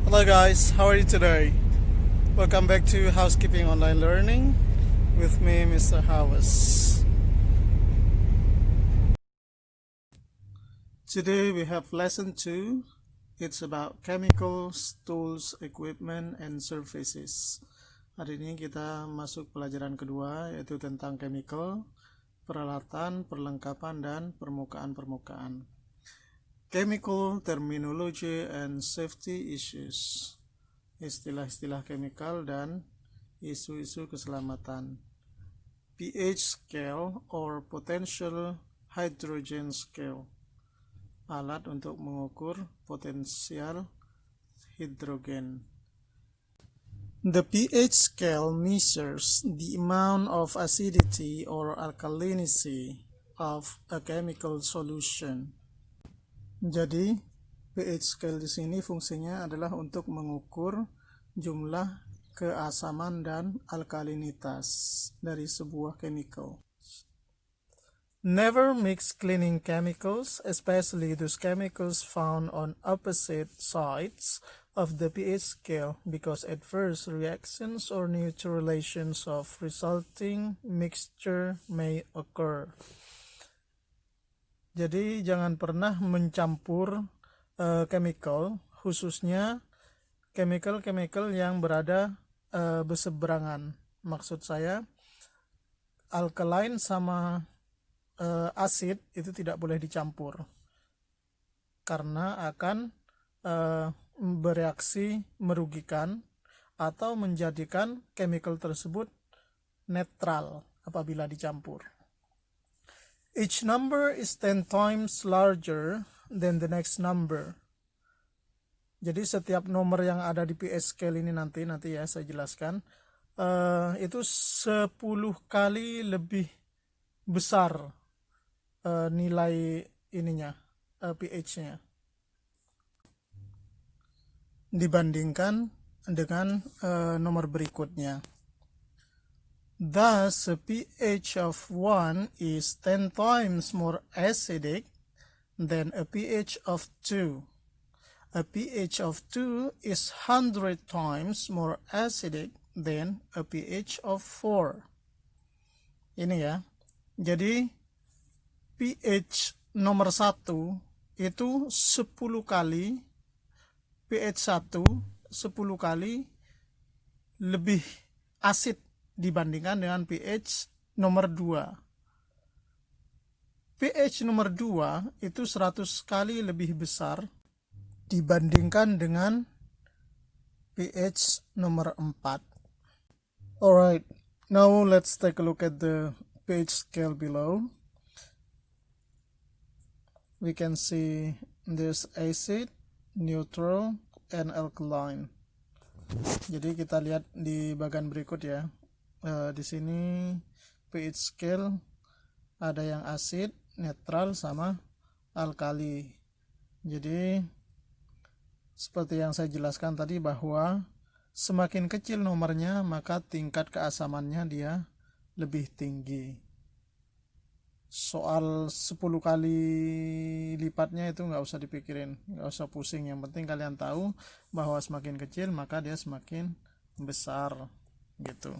Hello guys, how are you today? Welcome back to Housekeeping Online Learning with me, Mr. Howes. Today we have lesson 2. It's about chemicals, tools, equipment, and services. Hari ini kita masuk pelajaran kedua, yaitu tentang chemical, peralatan, perlengkapan, dan permukaan-permukaan. Chemical terminology and safety issues. Istilah-istilah chemical dan isu-isu keselamatan. pH scale or potential hydrogen scale. Alat untuk mengukur potensial hidrogen. The pH scale measures the amount of acidity or alkalinity of a chemical solution. Jadi, pH scale di sini fungsinya adalah untuk mengukur jumlah keasaman dan alkalinitas dari sebuah chemical. Never mix cleaning chemicals, especially those chemicals found on opposite sides of the pH scale, because adverse reactions or neutralizations of resulting mixture may occur. Jadi jangan pernah mencampur chemical, khususnya chemical yang berada berseberangan. Maksud saya alkaline sama asid itu tidak boleh dicampur karena akan bereaksi merugikan atau menjadikan chemical tersebut netral apabila dicampur. Each number is 10 times larger than the next number. Jadi setiap nomor yang ada di pH scale ini nanti ya saya jelaskan, itu 10 kali lebih besar nilai ininya, pH-nya dibandingkan dengan nomor berikutnya. Thus, a pH of 1 is 10 times more acidic than a pH of 2. A pH of 2 is 100 times more acidic than a pH of 4. Ini ya. Jadi pH nomor 1 itu 10 kali, pH 1 10 kali lebih asid dibandingkan dengan pH nomor 2. pH nomor 2 itu 100 kali lebih besar dibandingkan dengan pH nomor 4. Alright, now let's take a look at the pH scale below. We can see there's acid, neutral, and alkaline. Jadi kita lihat di bagian berikut ya. Di sini pH scale ada yang asid, netral, sama alkali. Jadi seperti yang saya jelaskan tadi bahwa semakin kecil nomornya maka tingkat keasamannya dia lebih tinggi. Soal 10 kali lipatnya itu nggak usah dipikirin, nggak usah pusing. Yang penting kalian tahu bahwa semakin kecil maka dia semakin besar gitu.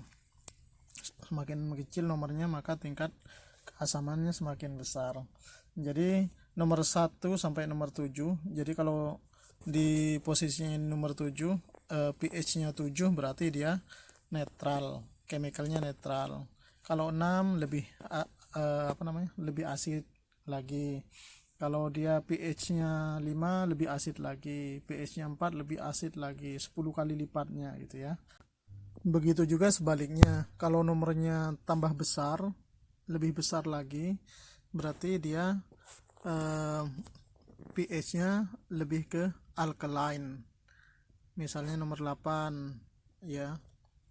Semakin kecil nomornya maka tingkat keasamannya semakin besar. Jadi nomor 1 sampai nomor 7. Jadi kalau di posisinya nomor 7, pH-nya 7 berarti dia netral, chemicalnya netral. Kalau 6 lebih lebih asid lagi. Kalau dia pH-nya 5 lebih asid lagi, pH-nya 4 lebih asid lagi, 10 kali lipatnya gitu ya. Begitu juga sebaliknya, kalau nomornya tambah besar, lebih besar lagi, berarti dia pH-nya lebih ke alkaline. Misalnya nomor 8 ya,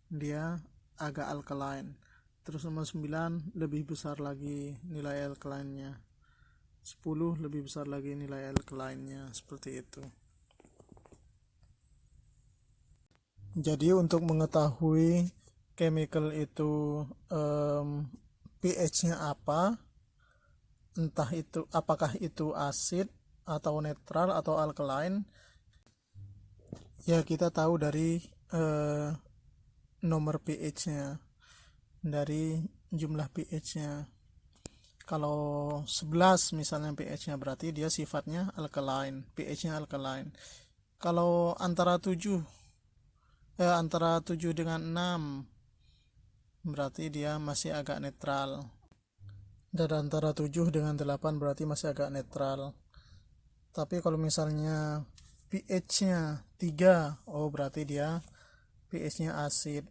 dia agak alkaline. Terus nomor 9 lebih besar lagi nilai alkaline-nya. 10 lebih besar lagi nilai alkaline-nya, seperti itu. Jadi untuk mengetahui chemical itu pH-nya apa, entah itu apakah itu asid atau netral atau alkaline, Ya, kita tahu dari nomor pH-nya, dari jumlah pH-nya. Kalau 11 misalnya pH-nya, berarti dia sifatnya alkaline, pH-nya alkaline. Kalau antara 7 dengan 6, berarti dia masih agak netral. Dan antara 7 dengan 8 berarti masih agak netral. Tapi kalau misalnya pH-nya 3, oh berarti dia pH-nya asid,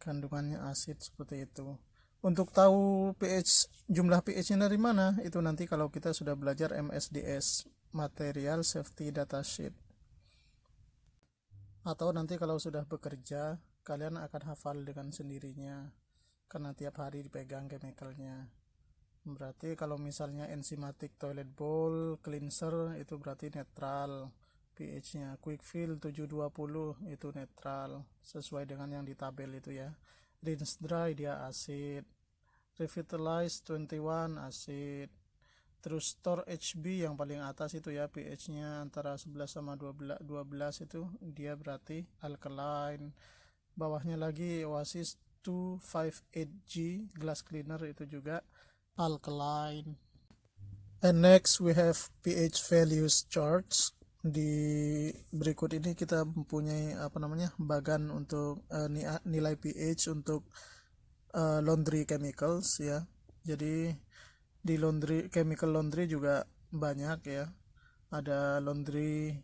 kandungannya asid, seperti itu. Untuk tahu jumlah pH-nya dari mana, itu nanti kalau kita sudah belajar MSDS, Material Safety Data Sheet. Atau nanti kalau sudah bekerja, kalian akan hafal dengan sendirinya, karena tiap hari dipegang chemicalnya. Berarti kalau misalnya enzymatic toilet bowl cleanser itu berarti netral pH-nya. Quickfill 720 itu netral, sesuai dengan yang di tabel itu ya. Rinse dry dia asid. Revitalize 21 asid. Terus store HB yang paling atas itu ya, pH-nya antara 11 sama 12 itu dia berarti alkaline. Bawahnya lagi Oasis 258G glass cleaner itu juga alkaline. And next we have pH values charts. Di berikut ini kita mempunyai bagan untuk nilai pH untuk laundry chemicals ya. Jadi di chemical laundry juga banyak ya. Ada laundry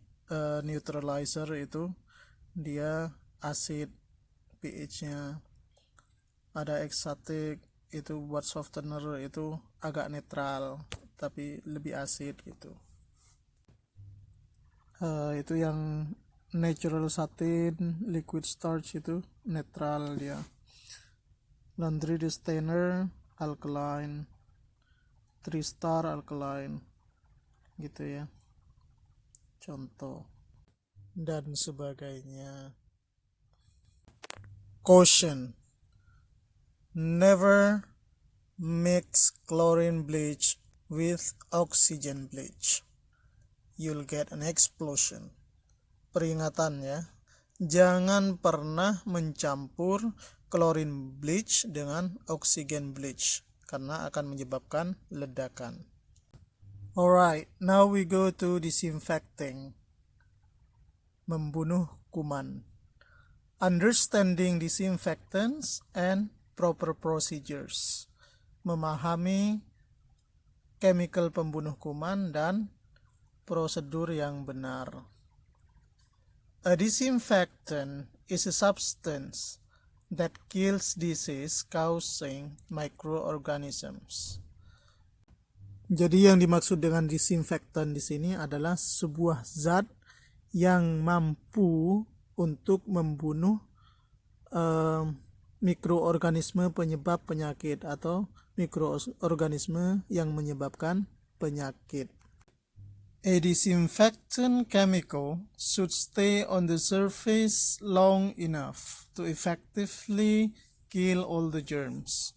neutralizer, itu dia asid pH-nya. Ada exotic, itu buat softener, itu agak netral tapi lebih asid gitu. Itu yang natural satin, liquid starch itu netral dia. Laundry stainer alkaline, 3 star alkaline gitu ya, contoh dan sebagainya. Caution: never mix chlorine bleach with oxygen bleach. You'll get an explosion. Peringatan ya, jangan pernah mencampur chlorine bleach dengan oxygen bleach karena akan menyebabkan ledakan. Alright, now we go to disinfecting. Membunuh kuman. Understanding disinfectants and proper procedures. Memahami chemical pembunuh kuman dan prosedur yang benar. A disinfectant is a substance that kills disease-causing microorganisms. Jadi yang dimaksud dengan disinfektan di sini adalah sebuah zat yang mampu untuk membunuh mikroorganisme penyebab penyakit atau mikroorganisme yang menyebabkan penyakit. A disinfectant chemical should stay on the surface long enough to effectively kill all the germs.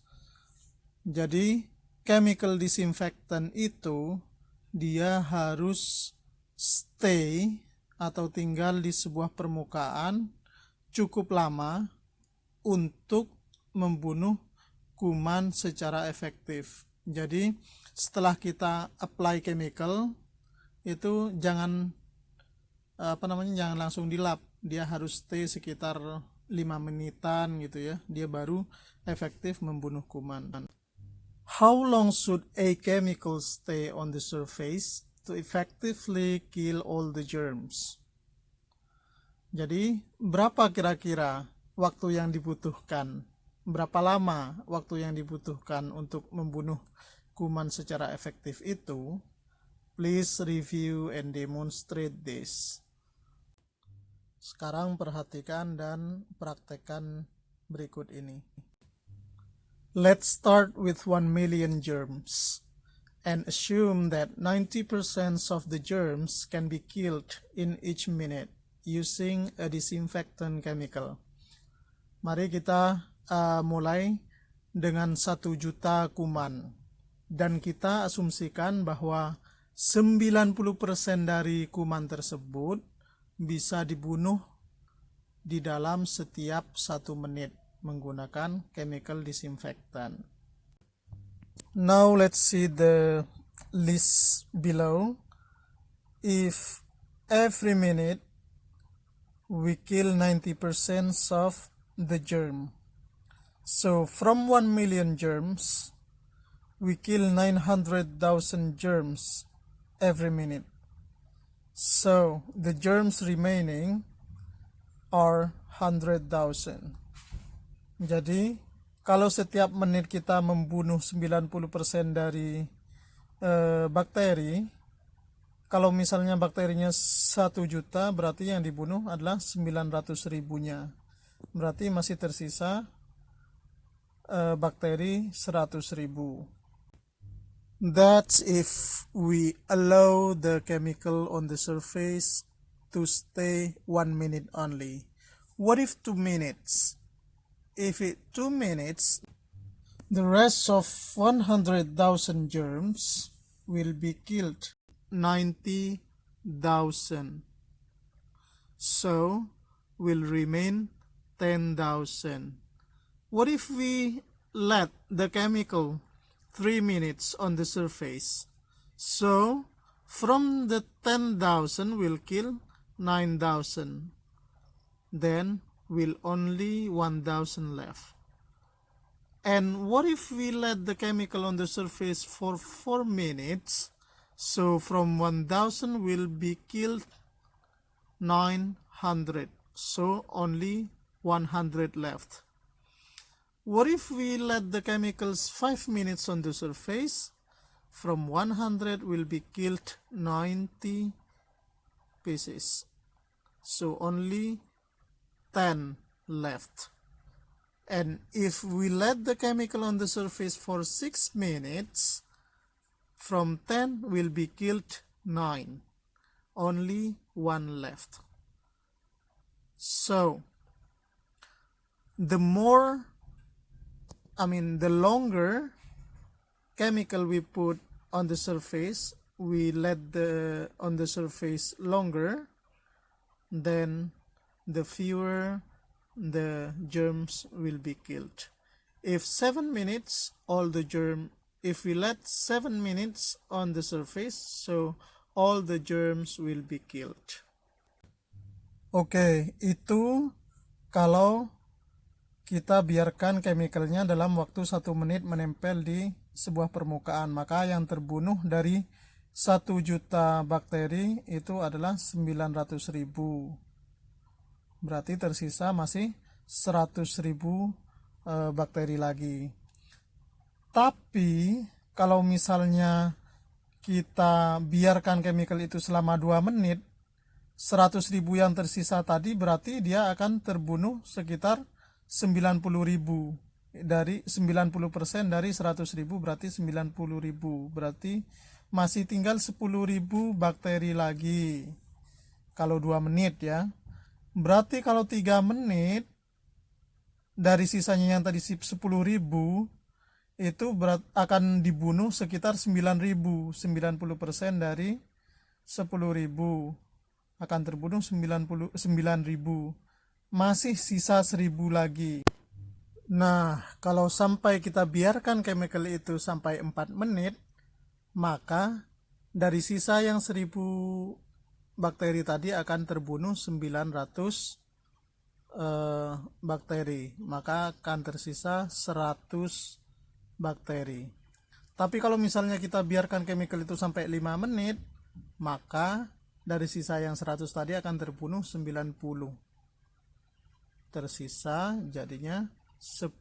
Jadi, chemical disinfectant itu dia harus stay atau tinggal di sebuah permukaan cukup lama untuk membunuh kuman secara efektif. Jadi, setelah kita apply chemical itu jangan jangan langsung dilap, dia harus stay sekitar 5 menitan gitu ya, dia baru efektif membunuh kuman. How long should a chemical stay on the surface to effectively kill all the germs? Jadi berapa kira-kira waktu yang dibutuhkan, berapa lama waktu yang dibutuhkan untuk membunuh kuman secara efektif itu? Please review and demonstrate this. Sekarang perhatikan dan praktekkan berikut ini. Let's start with 1 million germs and assume that 90% of the germs can be killed in each minute using a disinfectant chemical. Mari kita mulai dengan 1 juta kuman dan kita asumsikan bahwa 90% dari kuman tersebut bisa dibunuh di dalam setiap 1 menit menggunakan chemical disinfectant. Now let's see the list below. If every minute we kill 90% of the germ, so from 1 million germs we kill 900,000 germs every minute. So the germs remaining are 100,000. Jadi kalau setiap menit kita membunuh 90% dari bakteri, kalau misalnya bakterinya 1 juta, berarti yang dibunuh adalah 900 ribunya. Berarti masih tersisa bakteri 100 ribu. That's if we allow the chemical on the surface to stay 1 minute only. What if 2 minutes? If it 2 minutes, the rest of 100,000 germs will be killed. 90,000. So will remain 10,000. What if we let the chemical 3 minutes on the surface? So from the 10,000 will kill 9,000. Then will only 1,000 left. And what if we let the chemical on the surface for 4 minutes? So from 1,000 will be killed 900. So only 100 left. What if we let the chemicals 5 minutes on the surface? From 100 will be killed 90 pieces. So only 10 left. And if we let the chemical on the surface for 6 minutes, from 10 will be killed 9. Only 1 left. So the longer chemical we put on the surface, we let on the surface longer, then the fewer the germs will be killed. If 7 minutes, if we let 7 minutes on the surface, so all the germs will be killed. Oke, itu kalau kita biarkan chemicalnya dalam waktu 1 menit menempel di sebuah permukaan, maka yang terbunuh dari 1 juta bakteri itu adalah 900 ribu. Berarti tersisa masih 100 ribu bakteri lagi. Tapi kalau misalnya kita biarkan chemical itu selama 2 menit, 100 ribu yang tersisa tadi berarti dia akan terbunuh sekitar 90 ribu. Dari 90% dari 100 ribu berarti 90 ribu. Berarti masih tinggal 10 ribu bakteri lagi. Kalau 2 menit ya. Berarti kalau 3 menit dari sisanya yang tadi 10 ribu itu akan dibunuh sekitar 9 ribu. 90% dari 10 ribu akan terbunuh 9 ribu. Masih sisa 1000 lagi. Nah, kalau sampai kita biarkan chemical itu sampai 4 menit, maka dari sisa yang 1000 bakteri tadi akan terbunuh 900 bakteri, maka akan tersisa 100 bakteri. Tapi kalau misalnya kita biarkan chemical itu sampai 5 menit, maka dari sisa yang 100 tadi akan terbunuh 90. Tersisa jadinya 10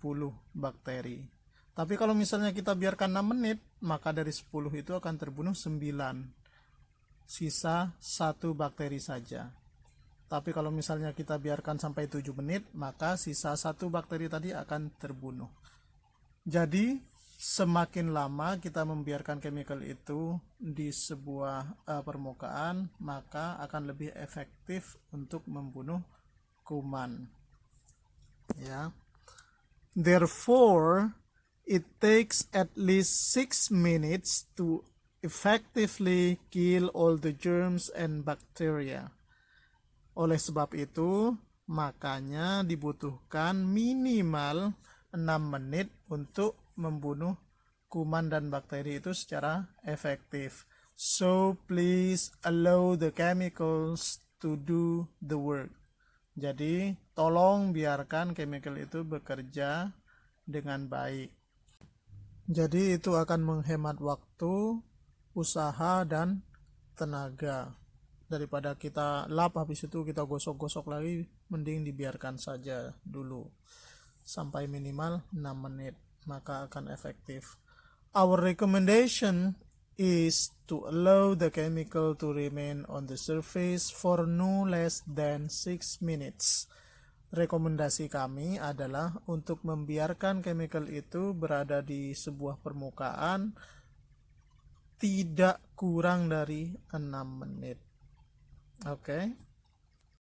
bakteri. Tapi kalau misalnya kita biarkan 6 menit, maka dari 10 itu akan terbunuh 9. Sisa 1 bakteri saja. Tapi kalau misalnya kita biarkan sampai 7 menit, maka sisa 1 bakteri tadi akan terbunuh. Jadi semakin lama kita membiarkan chemical itu di sebuah permukaan, maka akan lebih efektif untuk membunuh kuman. Ya. Therefore, it takes at least 6 minutes to effectively kill all the germs and bacteria. Oleh sebab itu, Makanya dibutuhkan minimal 6 menit untuk membunuh kuman dan bakteri itu secara efektif. So please allow the chemicals to do the work. Jadi tolong biarkan chemical itu bekerja dengan baik. Jadi itu akan menghemat waktu, usaha, dan tenaga. Daripada kita lap habis itu kita gosok-gosok lagi, mending dibiarkan saja dulu sampai minimal 6 menit, maka akan efektif. Our recommendation is to allow the chemical to remain on the surface for no less than 6 minutes. Rekomendasi kami adalah untuk membiarkan chemical itu berada di sebuah permukaan tidak kurang dari 6 menit. Oke.